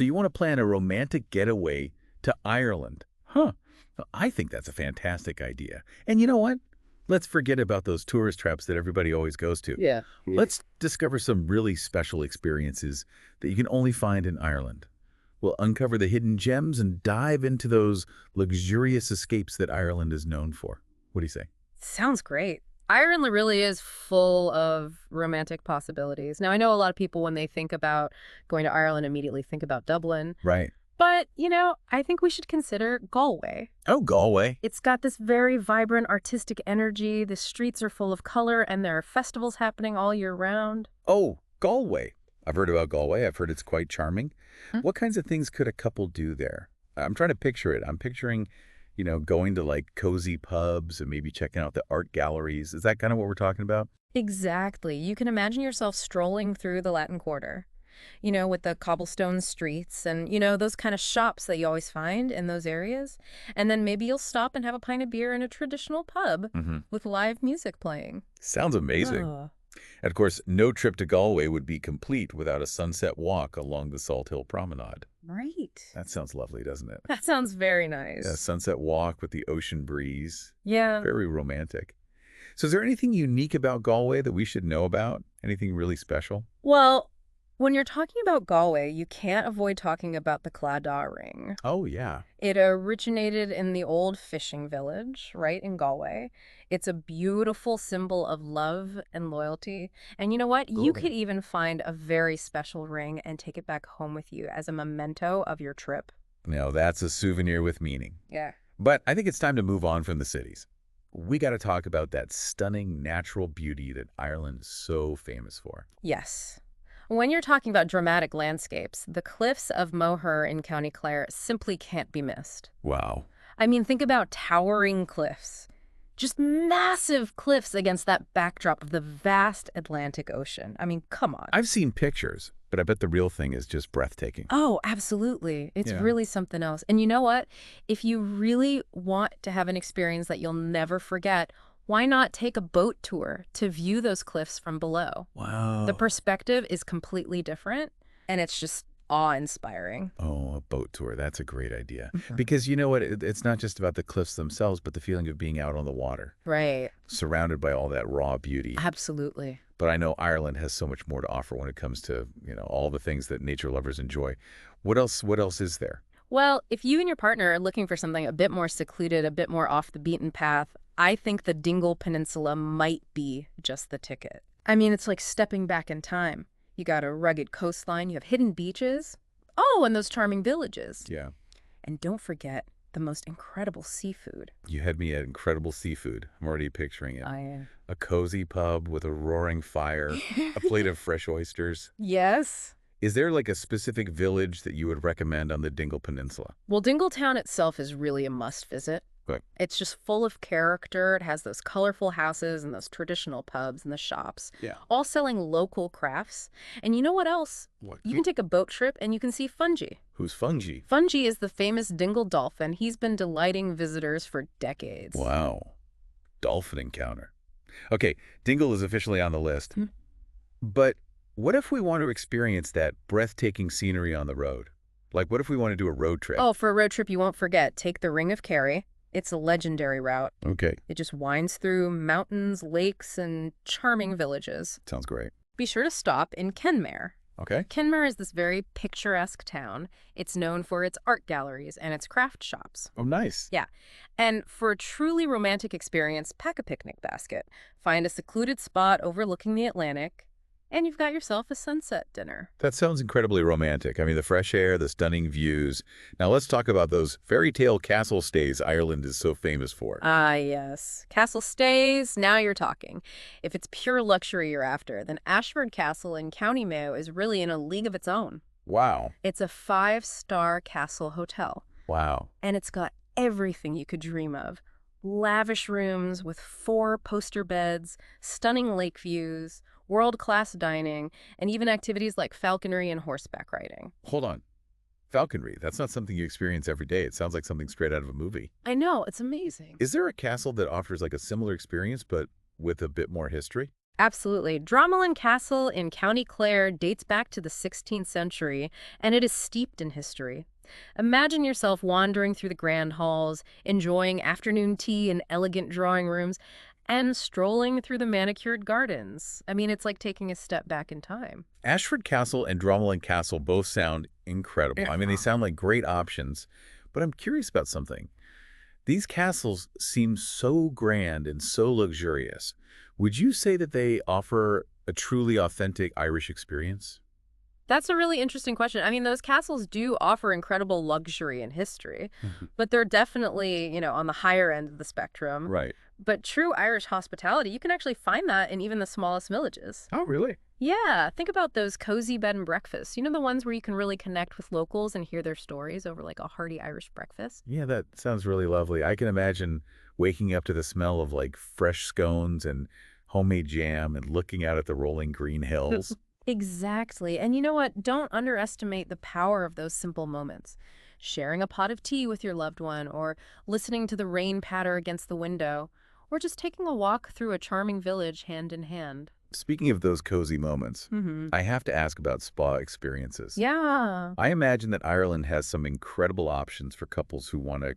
So you want to plan a romantic getaway to Ireland. Huh. Well, I think that's a fantastic idea. And you know what? Let's forget about those tourist traps that everybody always goes to. Yeah. Let's discover some really special experiences that you can only find in Ireland. We'll uncover the hidden gems and dive into those luxurious escapes that Ireland is known for. What do you say? Sounds great. Ireland really is full of romantic possibilities. Now, I know a lot of people, when they think about going to Ireland, immediately think about Dublin. Right. But, I think we should consider Galway. Oh, Galway. It's got this very vibrant artistic energy. The streets are full of color, and there are festivals happening all year round. Oh, Galway. I've heard about Galway. I've heard it's quite charming. Hmm? What kinds of things could a couple do there? I'm trying to picture it. I'm picturing, going to like cozy pubs and maybe checking out the art galleries. Is that kind of what we're talking about? Exactly. You can imagine yourself strolling through the Latin Quarter, with the cobblestone streets and, those kind of shops that you always find in those areas. And then maybe you'll stop and have a pint of beer in a traditional pub with live music playing. Sounds amazing. Oh. And of course, no trip to Galway would be complete without a sunset walk along the Salt Hill Promenade. Right. That sounds lovely, doesn't it? That sounds very nice. Yeah, sunset walk with the ocean breeze. Yeah. Very romantic. So is there anything unique about Galway that we should know about? Anything really special? Well, when you're talking about Galway, you can't avoid talking about the Clada Ring. Oh, yeah. It originated in the old fishing village, right in Galway. It's a beautiful symbol of love and loyalty. And you know what? You Cool. could even find a very special ring and take it back home with you as a memento of your trip. Now, that's a souvenir with meaning. Yeah. But I think it's time to move on from the cities. We got to talk about that stunning natural beauty that Ireland is so famous for. Yes. When you're talking about dramatic landscapes, the cliffs of Moher in County Clare simply can't be missed. Wow. I mean, think about towering cliffs. Just massive cliffs against that backdrop of the vast Atlantic Ocean. I mean, come on. I've seen pictures, but I bet the real thing is just breathtaking. Oh, absolutely. It's Yeah. really something else. And you know what? If you really want to have an experience that you'll never forget, why not take a boat tour to view those cliffs from below? Wow. The perspective is completely different, and it's just awe-inspiring. Oh, a boat tour. That's a great idea. Mhm. Because you know what? It's not just about the cliffs themselves, but the feeling of being out on the water, Right. surrounded by all that raw beauty. Absolutely. But I know Ireland has so much more to offer when it comes to, all the things that nature lovers enjoy. What else is there? Well, if you and your partner are looking for something a bit more secluded, a bit more off the beaten path, I think the Dingle Peninsula might be just the ticket. I mean, it's like stepping back in time. You got a rugged coastline, you have hidden beaches. Oh, and those charming villages. Yeah. And don't forget the most incredible seafood. You had me at incredible seafood. I'm already picturing it. I A cozy pub with a roaring fire, a plate of fresh oysters. Yes. Is there like a specific village that you would recommend on the Dingle Peninsula? Well, Dingletown itself is really a must visit. Right. It's just full of character. It has those colorful houses and those traditional pubs and the shops, Yeah. all selling local crafts. And you know what else? What? You can take a boat trip and you can see Fungi. Who's Fungi? Fungi is the famous Dingle dolphin. He's been delighting visitors for decades. Wow. Dolphin encounter. Okay, Dingle is officially on the list. Hmm. But what if we want to experience that breathtaking scenery on the road? Like, what if we want to do a road trip? Oh, for a road trip, you won't forget, take the Ring of Kerry. It's a legendary route. Okay, It just winds through mountains, lakes, and charming villages. sounds great. Be sure to stop in Kenmare. Okay. Kenmare is this very picturesque town. It's known for its art galleries and its craft shops. Oh, nice. Yeah. And for a truly romantic experience, pack a picnic basket. Find a secluded spot overlooking the Atlantic, and you've got yourself a sunset dinner. That sounds incredibly romantic. I mean, the fresh air, the stunning views. Now let's talk about those fairy tale castle stays Ireland is so famous for. Ah, yes. Castle stays, now you're talking. If it's pure luxury you're after, then Ashford Castle in County Mayo is really in a league of its own. Wow. It's a 5-star castle hotel, Wow. and it's got everything you could dream of. Lavish rooms with 4 poster beds, stunning lake views, world-class dining, and even activities like falconry and horseback riding. Hold on. Falconry, that's not something you experience every day. It sounds like something straight out of a movie. I know, it's amazing. Is there a castle that offers like a similar experience but with a bit more history? Absolutely. Dromelin Castle in County Clare dates back to the 16th century, and it is steeped in history. Imagine yourself wandering through the grand halls, enjoying afternoon tea in elegant drawing rooms, and strolling through the manicured gardens. I mean, it's like taking a step back in time. Ashford Castle and Dromelin Castle both sound incredible. I mean, they sound like great options, but I'm curious about something. These castles seem so grand and so luxurious. Would you say that they offer a truly authentic Irish experience? That's a really interesting question. I mean, those castles do offer incredible luxury and history, Mhm. but they're definitely, on the higher end of the spectrum. Right. But true Irish hospitality, you can actually find that in even the smallest villages. Oh, really? Yeah, think about those cozy bed and breakfasts. You know, the ones where you can really connect with locals and hear their stories over like a hearty Irish breakfast? Yeah, that sounds really lovely. I can imagine waking up to the smell of like fresh scones and homemade jam and looking out at the rolling green hills. Exactly. And you know what? Don't underestimate the power of those simple moments. Sharing a pot of tea with your loved one, or listening to the rain patter against the window, or just taking a walk through a charming village hand in hand. Speaking of those cozy moments, Mm-hmm. I have to ask about spa experiences. Yeah. I imagine that Ireland has some incredible options for couples who want to,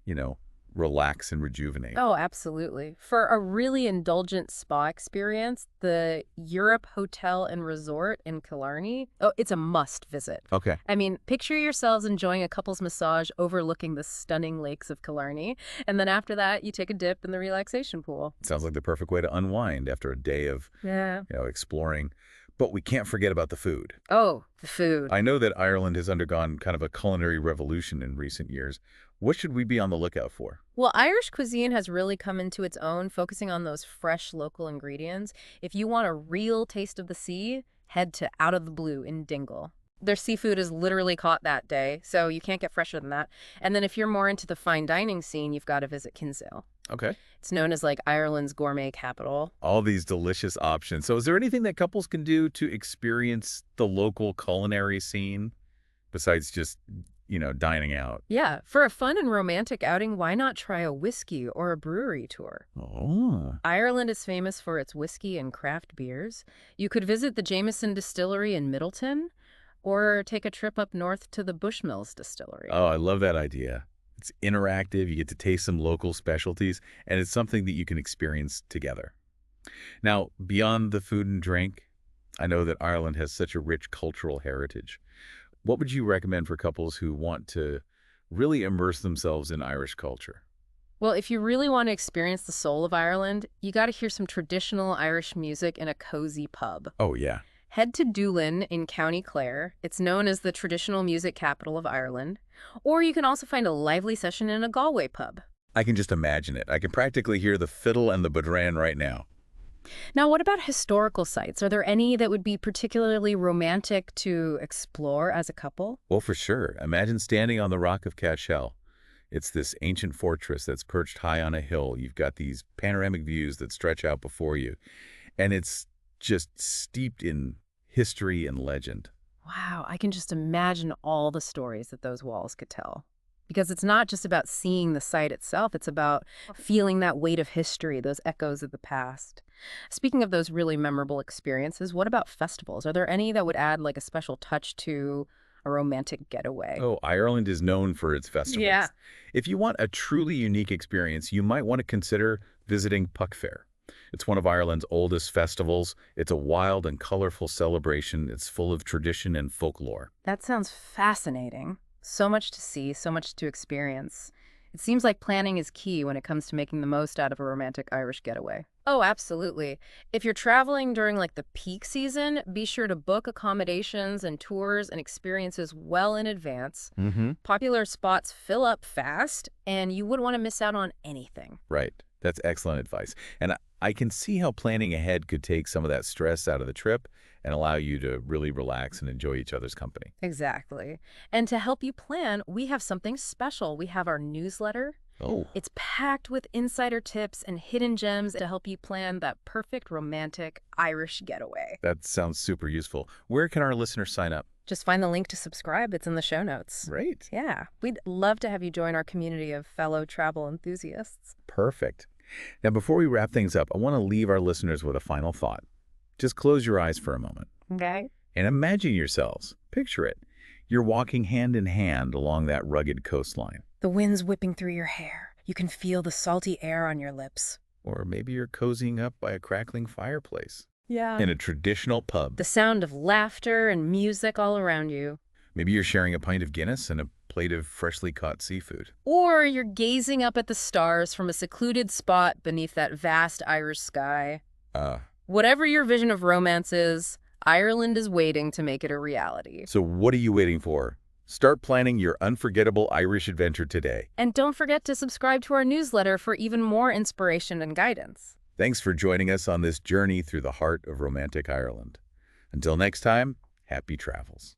you know, relax and rejuvenate. Oh, absolutely. For a really indulgent spa experience, the Europe Hotel and Resort in Killarney, oh, it's a must visit. Okay. I mean, picture yourselves enjoying a couple's massage overlooking the stunning lakes of Killarney, and then after that, you take a dip in the relaxation pool. Sounds like the perfect way to unwind after a day of, Yeah. exploring. But we can't forget about the food. Oh, the food. I know that Ireland has undergone kind of a culinary revolution in recent years. What should we be on the lookout for? Well, Irish cuisine has really come into its own, focusing on those fresh local ingredients. If you want a real taste of the sea, head to Out of the Blue in Dingle. Their seafood is literally caught that day, so you can't get fresher than that. And then if you're more into the fine dining scene, you've got to visit Kinsale. Okay. It's known as like Ireland's gourmet capital. All these delicious options. So is there anything that couples can do to experience the local culinary scene besides just, dining out? Yeah, for a fun and romantic outing, why not try a whiskey or a brewery tour? Oh. Ireland is famous for its whiskey and craft beers. You could visit the Jameson Distillery in Middleton, or take a trip up north to the Bushmills Distillery. Oh, I love that idea. It's interactive, you get to taste some local specialties, and it's something that you can experience together. Now, beyond the food and drink, I know that Ireland has such a rich cultural heritage. What would you recommend for couples who want to really immerse themselves in Irish culture? Well, if you really want to experience the soul of Ireland, you got to hear some traditional Irish music in a cozy pub. Oh, yeah. Head to Doolin in County Clare. It's known as the traditional music capital of Ireland. Or you can also find a lively session in a Galway pub. I can just imagine it. I can practically hear the fiddle and the bodhrán right now. Now, what about historical sites? Are there any that would be particularly romantic to explore as a couple? Well, for sure. Imagine standing on the Rock of Cashel. It's this ancient fortress that's perched high on a hill. You've got these panoramic views that stretch out before you. And it's just steeped in history and legend. Wow, I can just imagine all the stories that those walls could tell. Because it's not just about seeing the site itself, it's about feeling that weight of history, those echoes of the past. Speaking of those really memorable experiences, what about festivals? Are there any that would add like a special touch to a romantic getaway? Oh, Ireland is known for its festivals. Yeah. If you want a truly unique experience, you might want to consider visiting Puck Fair. It's one of Ireland's oldest festivals. It's a wild and colorful celebration. It's full of tradition and folklore. That sounds fascinating. So much to see, so much to experience. It seems like planning is key when it comes to making the most out of a romantic Irish getaway. Oh, absolutely. If you're traveling during like the peak season, be sure to book accommodations and tours and experiences well in advance. Mm-hmm. Popular spots fill up fast, and you wouldn't want to miss out on anything. Right. That's excellent advice. And I can see how planning ahead could take some of that stress out of the trip and allow you to really relax and enjoy each other's company. Exactly. And to help you plan, we have something special. We have our newsletter. Oh, It's packed with insider tips and hidden gems to help you plan that perfect romantic Irish getaway. that sounds super useful. Where can our listeners sign up? Just find the link to subscribe. It's in the show notes. Great. Yeah, we'd love to have you join our community of fellow travel enthusiasts. Perfect. Now, before we wrap things up, I want to leave our listeners with a final thought. Just close your eyes for a moment Okay. and imagine yourselves. Picture it. You're walking hand in hand along that rugged coastline. The wind's whipping through your hair. You can feel the salty air on your lips. Or maybe you're cozying up by a crackling fireplace Yeah. in a traditional pub. The sound of laughter and music all around you. Maybe you're sharing a pint of Guinness and a plate of freshly caught seafood. Or you're gazing up at the stars from a secluded spot beneath that vast Irish sky. Whatever your vision of romance is, Ireland is waiting to make it a reality. So what are you waiting for? Start planning your unforgettable Irish adventure today. And don't forget to subscribe to our newsletter for even more inspiration and guidance. Thanks for joining us on this journey through the heart of romantic Ireland. Until next time, happy travels.